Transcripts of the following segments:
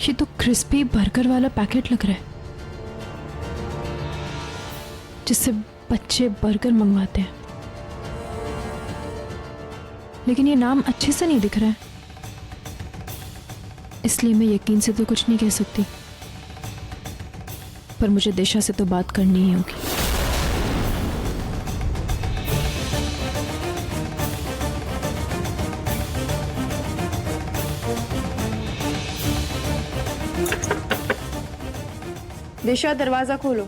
ये तो crispy burger वाला पैकेट लग रहा है जिससे बच्चे बर्गर मंगवाते हैं, लेकिन ये नाम अच्छे से नहीं दिख रहा है, इसलिए मैं यकीन से तो कुछ नहीं कह सकती। पर मुझे दिशा से तो बात करनी ही होगी। दिशा, दरवाजा खोलो।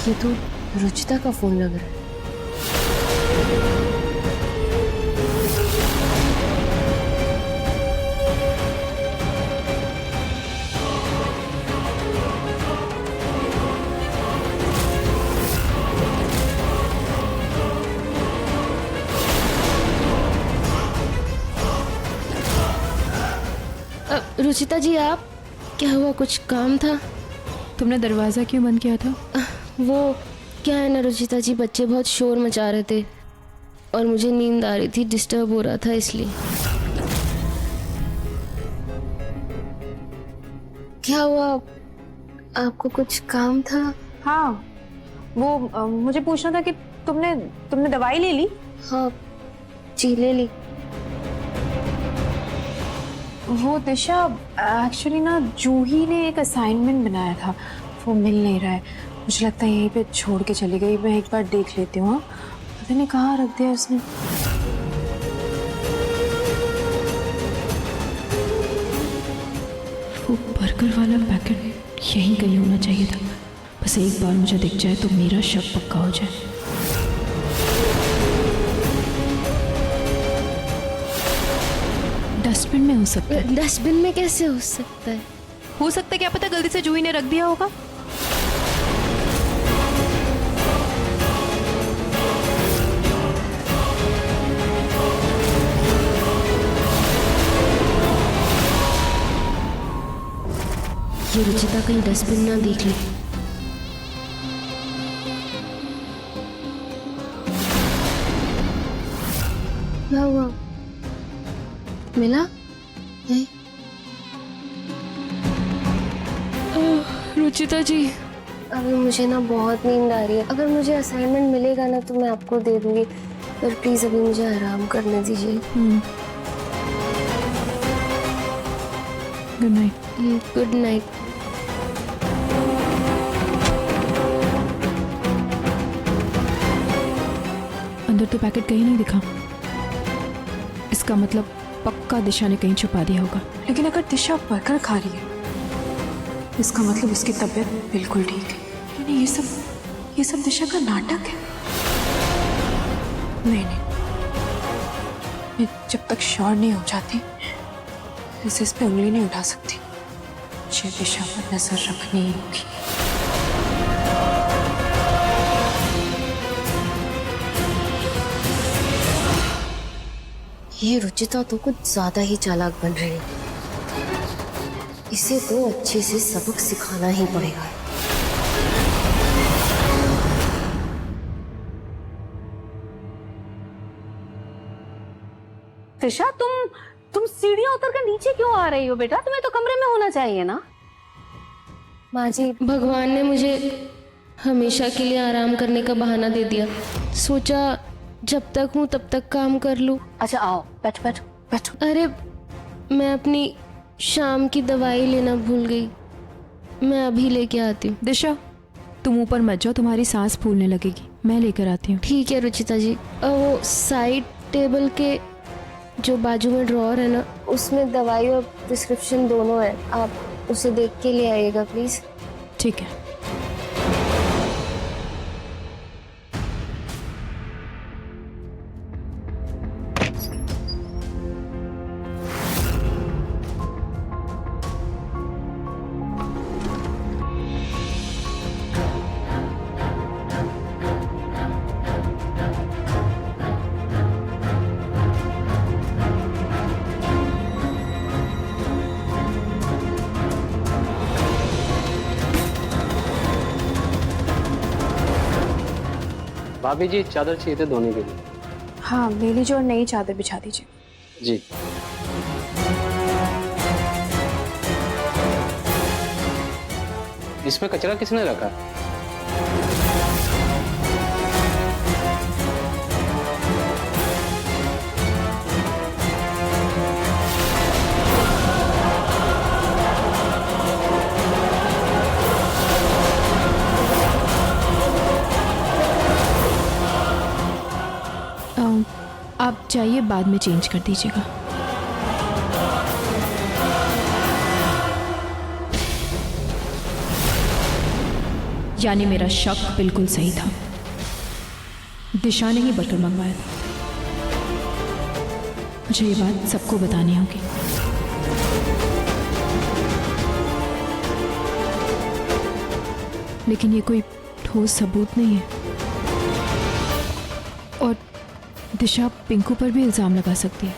ये तो रुचिता का फोन लग रहा है। रुचिता जी, आप क्या हुआ? कुछ काम था? तुमने दरवाजा क्यों बंद किया था? वो क्या है ना रुचिता जी, बच्चे बहुत शोर मचा रहे थे और मुझे नींद आ रही थी, डिस्टर्ब हो रहा था इसलिए। क्या हुआ? आपको कुछ काम था? हाँ, वो मुझे पूछना था कि तुमने दवाई ले ली? हाँ जी, ले ली। वो दिशा, एक्चुअली ना जूही ने एक असाइनमेंट बनाया था, वो मिल नहीं रहा है। मुझे लगता है यहीं पे छोड़ के चली गई। मैं एक बार देख लेती हूँ। पता नहीं कहाँ रख दिया उसने। वो बर्गर वाला पैकेट यहीं कहीं होना चाहिए था। बस एक बार मुझे दिख जाए तो मेरा शक पक्का हो जाए। डस्टबिन में हो सकता है। डस्टबिन में कैसे हो सकता है? हो सकता है, क्या पता गलती से जूही ने रख दिया होगा। ये रुचिता कहीं डस्टबिन ना देख ले। क्या हुआ? मिला? नहीं। रुचिता जी, अभी मुझे ना बहुत नींद आ रही है। अगर मुझे असाइनमेंट मिलेगा ना तो मैं आपको दे दूंगी, पर प्लीज अभी मुझे आराम करने दीजिए। Good night. Good night. अंदर तो पैकेट कहीं नहीं दिखा। इसका मतलब पक्का दिशा ने कहीं छुपा दिया होगा। लेकिन अगर दिशा बर्गर खा रही है, इसका मतलब उसकी तबीयत बिल्कुल ठीक है। यानी ये सब दिशा का नाटक है। नहीं, मैं जब तक श्योर नहीं हो जाती इस पे उंगली नहीं उठा सकती। मुझे दिशा पर नजर रखनी ही होगी। ये रुचिता तो कुछ ज्यादा ही चालाक बन रही है। इसे तो अच्छे से सबक सिखाना ही पड़ेगा। त्रिशा, तुम सीढ़ियां उतर कर नीचे क्यों आ रही हो बेटा? तुम्हें तो कमरे में होना चाहिए ना। माँ जी, भगवान ने मुझे हमेशा के लिए आराम करने का बहाना दे दिया। सोचा जब तक हूँ तब तक काम कर लूं। अच्छा आओ, बैठो बैठो बैठो। अरे मैं अपनी शाम की दवाई लेना भूल गई, मैं अभी लेके आती हूँ। दिशा, तुम ऊपर मत जाओ, तुम्हारी सांस फूलने लगेगी। मैं लेकर आती हूँ। ठीक है रुचिता जी। वो साइड टेबल के जो बाजू में ड्रॉअर है ना, उसमें दवाई और प्रिस्क्रिप्शन दोनों है। आप उसे देख के ले आइएगा प्लीज। ठीक है। भाभी जी चादर चाहिए थे धोने के लिए। हाँ ले लीजिए और नई चादर बिछा दीजिए। जी। इसमें कचरा किसने रखा? आप जाइए, बाद में चेंज कर दीजिएगा। यानी मेरा शक बिल्कुल सही था, दिशा ने ही बर्तन मंगवाया था। मुझे ये बात सबको बतानी होगी। लेकिन ये कोई ठोस सबूत नहीं है, और दिशा पिंकू पर भी इल्जाम लगा सकती है।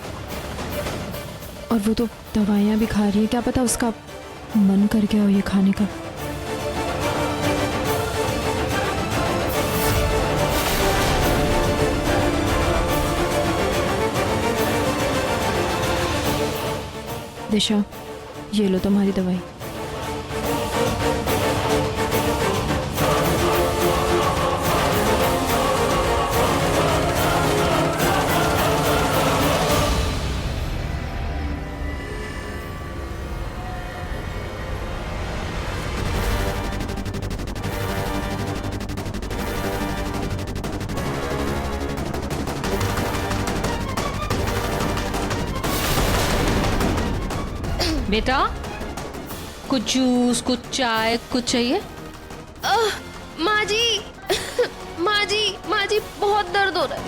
और वो तो दवाइयाँ भी खा रही है, क्या पता उसका मन कर गया हो ये खाने का। दिशा, ये लो तुम्हारी दवाई। बेटा कुछ जूस, कुछ चाय, कुछ चाहिए? माँ जी माँ जी बहुत दर्द हो रहा है।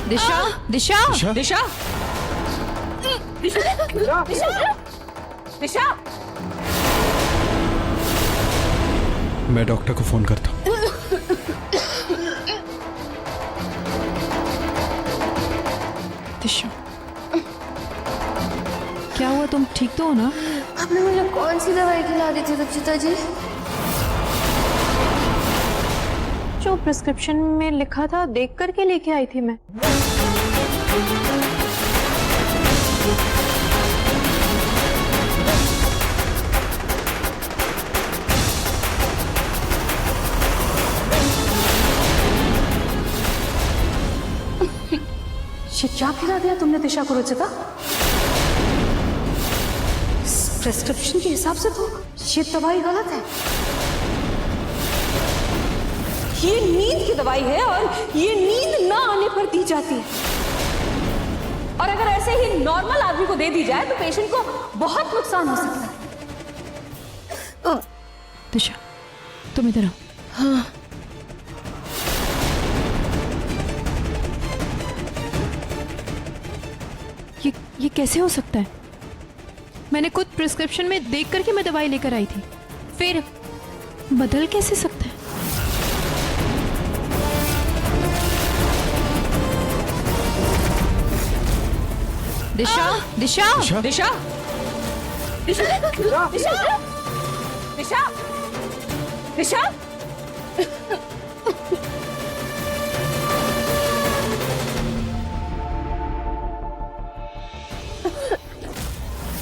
दिशा, दिशा, दिशा, दिशा, मैं डॉक्टर को फोन करता हूँ। दिशा, क्या हुआ? तुम ठीक तो हो ना? आपने मुझे कौन सी दवाई खिला दी थी रुचिता जी? जो प्रिस्क्रिप्शन में लिखा था देख करके लेके आई थी मैं। ये क्या खिला दिया तुमने दिशा को रुचिता? प्रिस्क्रिप्शन के हिसाब से तो ये दवाई गलत है। ये नींद की दवाई है और ये नींद ना आने पर दी जाती है, और अगर ऐसे ही नॉर्मल आदमी को दे दी जाए तो पेशेंट को बहुत नुकसान हो सकता है। दिशा, तुम इधर आओ। हाँ। ये कैसे हो सकता है? मैंने खुद प्रिस्क्रिप्शन में देख करके मैं दवाई लेकर आई थी, फिर बदल कैसे सकता है? दिशा, दिशा, दिशा? दिशा, दिशा, दिशा, दिशा, दिशा,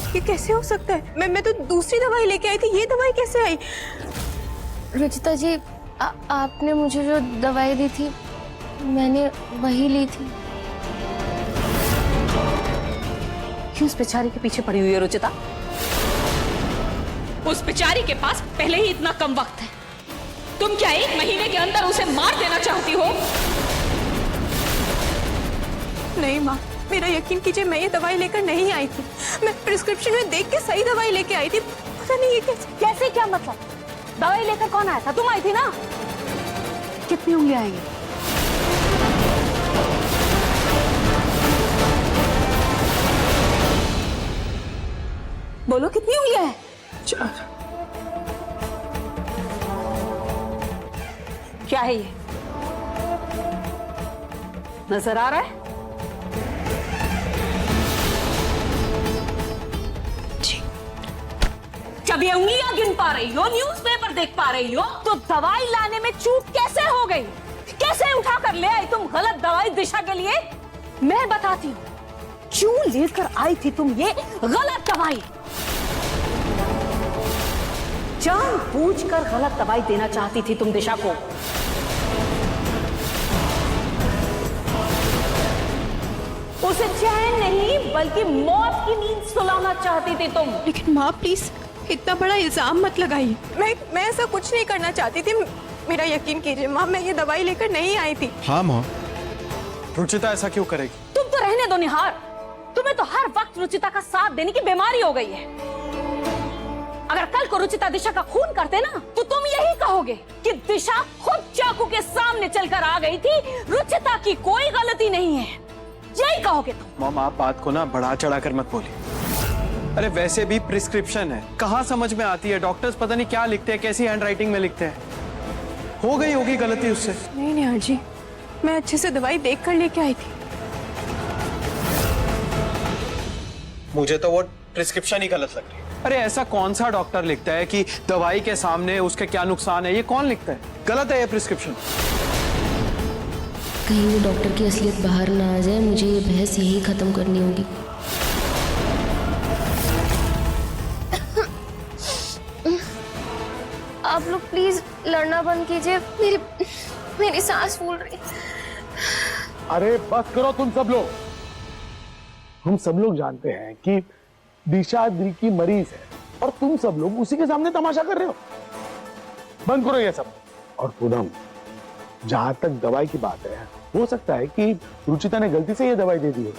ये कैसे हो सकता है? मैं तो दूसरी दवाई लेके आई थी, ये दवाई कैसे आई? रुचिता जी, आपने मुझे जो दवाई दी थी मैंने वही ली थी। क्यों उस बेचारी के पीछे पड़ी हुई है रुचिता? उस बेचारी के पास पहले ही इतना कम वक्त है, तुम क्या 1 महीने के अंदर उसे मार देना चाहती हो? नहीं माँ, मेरा यकीन कीजिए, मैं ये दवाई लेकर नहीं आई थी। मैं प्रिस्क्रिप्शन में देख के सही दवाई लेके आई थी। पता नहीं ये कैसे क्या मतलब? दवाई लेकर कौन आया था? तुम आई थी ना? कितनी उंगलियां आएंगी? बोलो कितनी उंगलियां हैं? 4। क्या है ये? नजर आ रहा है? जी। जब ये उंगलियां गिन पा रही हो, न्यूज़पेपर देख पा रही हो, तो दवाई लाने में चूक कैसे हो गई? कैसे उठा कर ले आई तुम गलत दवाई दिशा के लिए? मैं बताती हूँ क्यों लेकर आई थी तुम ये गलत दवाई। जानबूझकर गलत दवाई देना चाहती थी तुम दिशा को। उसे चैन नहीं बल्कि मौत की नींद सुलाना चाहती थी तुम। लेकिन माँ प्लीज इतना बड़ा इल्जाम मत लगाइए। मैं ऐसा कुछ नहीं करना चाहती थी। मेरा यकीन कीजिए माँ, मैं ये दवाई लेकर नहीं आई थी। हाँ माँ, रुचिता ऐसा क्यों करेगी? तुम तो रहने दो निहार, तुम्हें तो हर वक्त रुचिता का साथ देने की बीमारी हो गई है। अगर कल को रुचिता दिशा का खून करते ना, तो तुम यही कहोगे कि दिशा खुद चाकू के सामने चलकर आ गई थी, रुचिता की कोई गलती नहीं है, यही कहोगे तुम। मॉम, आप बात को ना बढ़ा चढ़ा कर मत बोलिए। अरे वैसे भी प्रिस्क्रिप्शन है, कहाँ समझ में आती है? डॉक्टर्स पता नहीं क्या लिखते हैं, कैसी हैंडराइटिंग में लिखते हैं। हो गई होगी गलती उससे। नहीं निहार जी, मैं अच्छे से दवाई देख कर लेके आई थी। मुझे तो वो प्रिस्क्रिप्शन ही गलत लग रही है। अरे ऐसा कौन सा डॉक्टर लिखता है कि दवाई के सामने उसके क्या नुकसान है? ये कौन लिखता है? गलत है ये प्रिस्क्रिप्शन। कहीं वो डॉक्टर की असलियत बाहर ना आ जाए, मुझे ये बहस यही खत्म करनी होगी। आप लोग प्लीज लड़ना बंद कीजिए, मेरी सांस फूल रही। अरे बस करो तुम सब लोग। हम सब लोग जानते हैं कि दिशा दिल की मरीज है और तुम सब लोग उसी के सामने तमाशा कर रहे हो। बंद करो ये सब। और पूनम, जहां तक दवाई की बात है, हो सकता है कि रुचिता ने गलती से ये दवाई दे दी हो।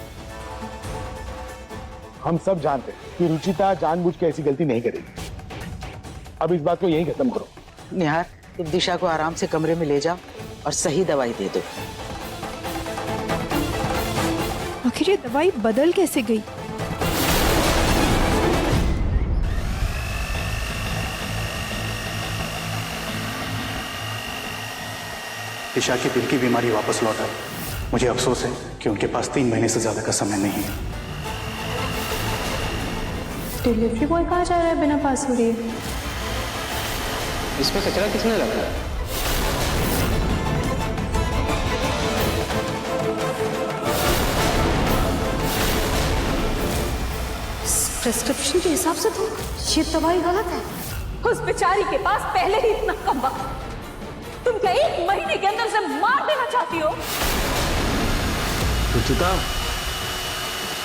हम सब जानते हैं कि रुचिता जानबूझ के ऐसी गलती नहीं करेगी। अब इस बात को यही खत्म करो। निहार, तुम दिशा को आराम से कमरे में ले जाओ और सही दवाई दे दो। आखिर ये दवाई बदल कैसे गई? दिशा की दिल की बीमारी वापस लौट आई। मुझे अफसोस है कि उनके पास 3 महीने से ज्यादा का समय नहीं है। डिलीवरी बॉय कहाँ जा रहा है बिना पास हो रही है? इसमें कचरा किसने रखा है? प्रिस्क्रिप्शन के हिसाब से तो ये दवाई गलत है। उस बेचारी के पास पहले ही इतना कम वक्त, तुम क्या 1 महीने के अंदर से मार देना चाहती हो? रुचिता,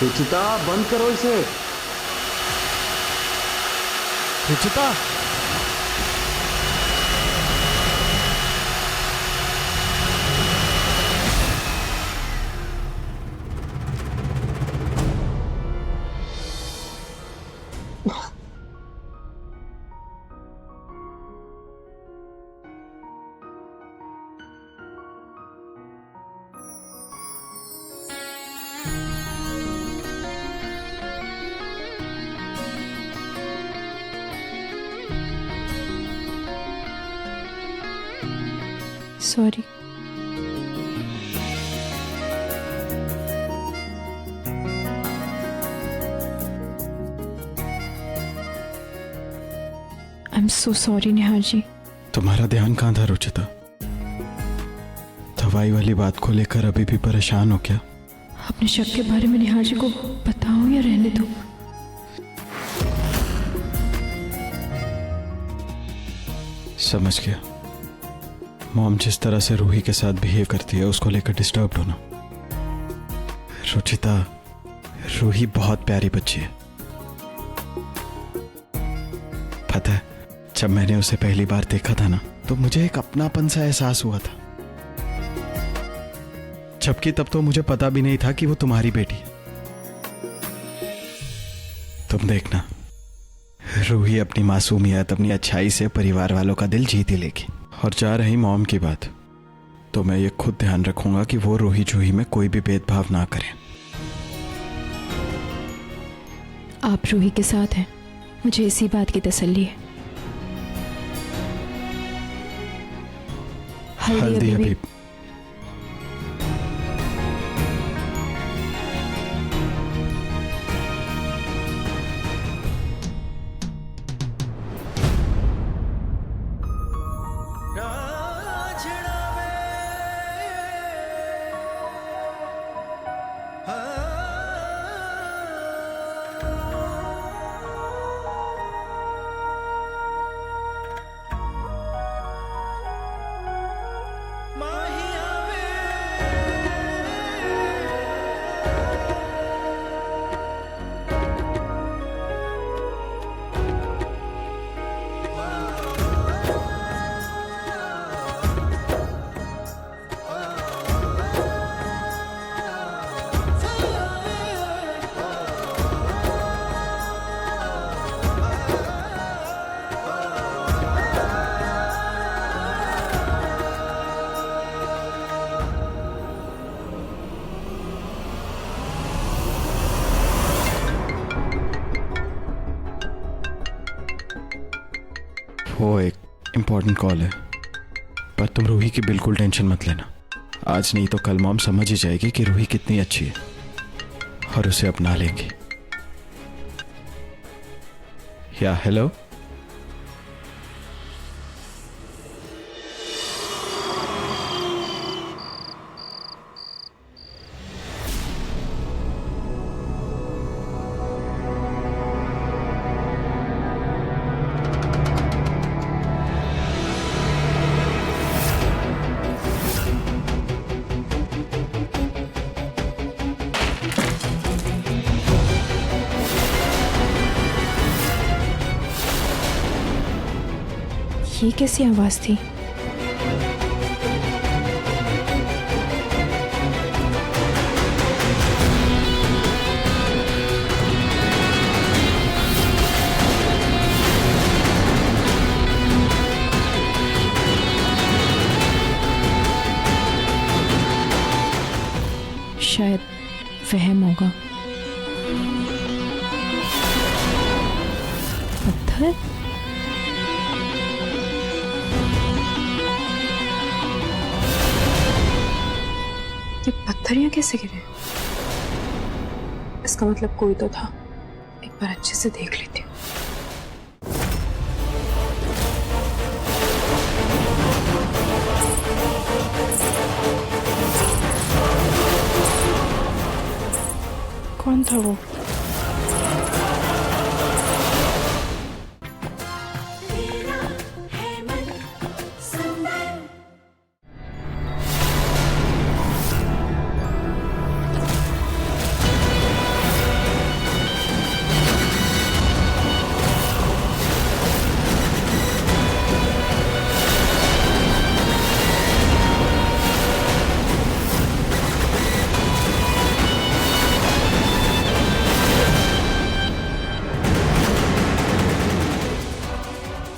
रुचिता बंद करो इसे। Ruchita, sorry. I am so sorry Nihar ji. तुम्हारा ध्यान कहाँ था रुचिता? दवाई वाली बात को लेकर अभी भी परेशान हो क्या? अपने शक के बारे में निहार जी को बताऊं या रहने दूं? समझ गया। मॉम जिस तरह से रूही के साथ बिहेव करती है उसको लेकर डिस्टर्ब होना। रुचिता, रूही बहुत प्यारी बच्ची है। पता है, जब मैंने उसे पहली बार देखा था ना, तो मुझे एक अपनापन सा एहसास हुआ था, जबकि तब तो मुझे पता भी नहीं था कि वो तुम्हारी बेटी है। तुम देखना, रूही अपनी मासूमियत, अपनी अच्छाई से परिवार वालों का दिल जीत ही लेगी। और जा रही मॉम की बात, तो मैं ये खुद ध्यान रखूंगा कि वो रूही जूही में कोई भी भेदभाव ना करें। आप रूही के साथ हैं, मुझे इसी बात की तसल्ली है। हल्दी अभी वो एक इम्पोर्टेंट कॉल है, पर तुम रूही की बिल्कुल टेंशन मत लेना। आज नहीं तो कल मॉम समझ ही जाएगी कि रूही कितनी अच्छी है और उसे अपना लेंगी। या हेलो, ये कैसी आवाज थी? शायद वहम होगा। पत्थर? ये पत्थर यहाँ कैसे गिरे? इसका मतलब कोई तो था। एक बार अच्छे से देख लेती हूँ। कौन था वो?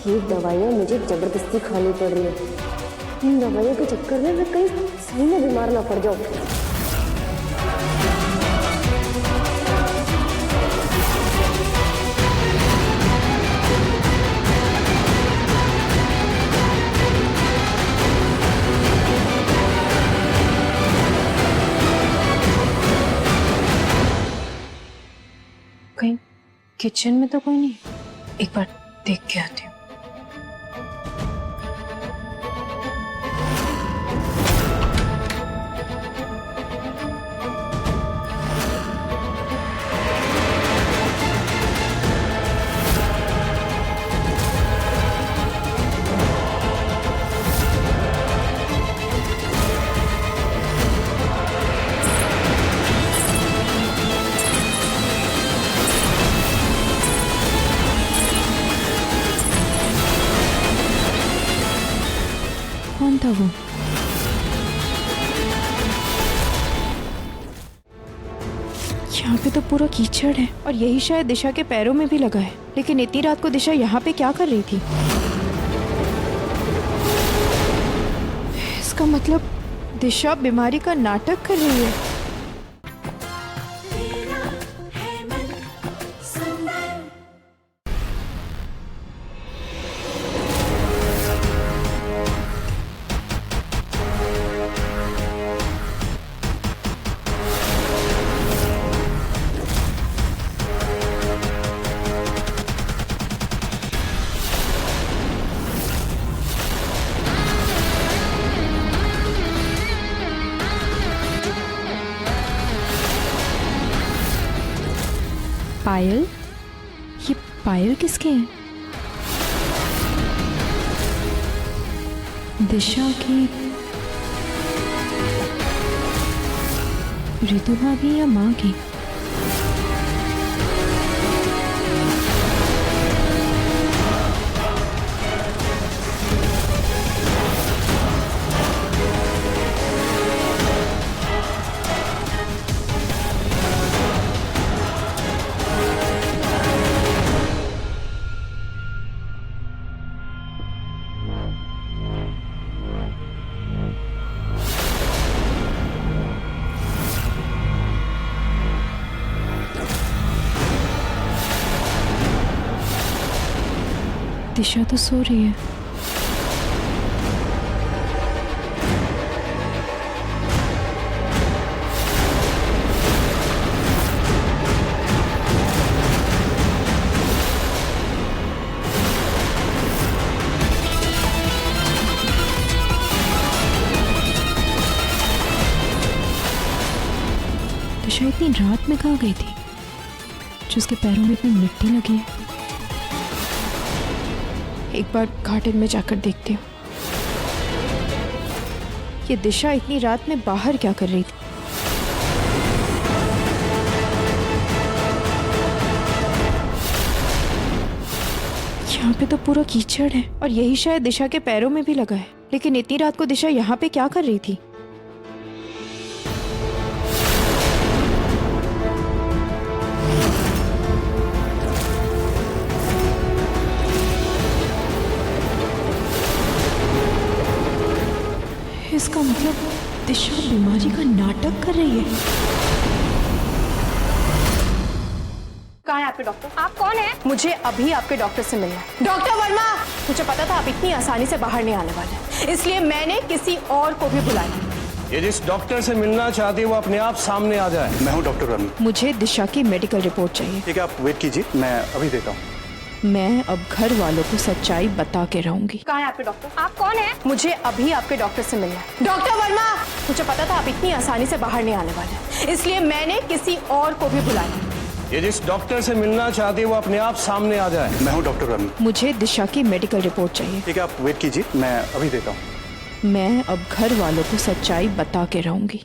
ये दवाइयाँ मुझे जबरदस्ती खानी पड़ रही है। इन दवाइयों के चक्कर में मैं कहीं सही में बीमार ना पड़ जाऊँ। कहीं किचन में तो कोई नहीं? एक बार देख के आती हूँ। कौन था वो? यहाँ पे तो पूरा कीचड़ है और यही शायद दिशा के पैरों में भी लगा है। लेकिन इतनी रात को दिशा यहाँ पे क्या कर रही थी? इसका मतलब दिशा बीमारी का नाटक कर रही है। पायल? ये पायल किसके हैं? दिशा की, ऋतु भाभी या माँ की? दिशा तो सो रही है। दिशा इतनी रात में कहाँ गई थी जो उसके पैरों में इतनी मिट्टी लगी है? एक बार गार्डन में जाकर देखती हूँ। ये दिशा इतनी रात में बाहर क्या कर रही थी? यहाँ पे तो पूरा कीचड़ है और यही शायद दिशा के पैरों में भी लगा है, लेकिन इतनी रात को दिशा यहाँ पे क्या कर रही थी? इसका मतलब दिशा बीमारी का नाटक कर रही है। कहाँ है आपके डॉक्टर? आप कौन है? मुझे अभी आपके डॉक्टर से मिलना है। डॉक्टर वर्मा, मुझे पता था आप इतनी आसानी से बाहर नहीं आने वाले, इसलिए मैंने किसी और को भी बुलाया। ये जिस डॉक्टर से मिलना चाहती है वो अपने आप सामने आ जाए। मैं हूँ डॉक्टर वर्मा। मुझे दिशा की मेडिकल रिपोर्ट चाहिए। ठीक है, आप वेट कीजिए, मैं अभी देता हूँ। मैं अब घर वालों को सच्चाई बता के रहूंगी। कहाँ है आपके डॉक्टर? आप कौन है? मुझे अभी आपके डॉक्टर से मिलना है। डॉक्टर वर्मा, मुझे पता था आप इतनी आसानी से बाहर नहीं आने वाले, इसलिए मैंने किसी और को भी बुलाया। ये जिस डॉक्टर से मिलना चाहती है वो अपने आप सामने आ जाए। मैं हूँ डॉक्टर वर्मा। मुझे दिशा की मेडिकल रिपोर्ट चाहिए। ठीक है, आप वेट कीजिए, मैं अभी देता हूँ। मैं अब घर वालों को सच्चाई बता के रहूंगी।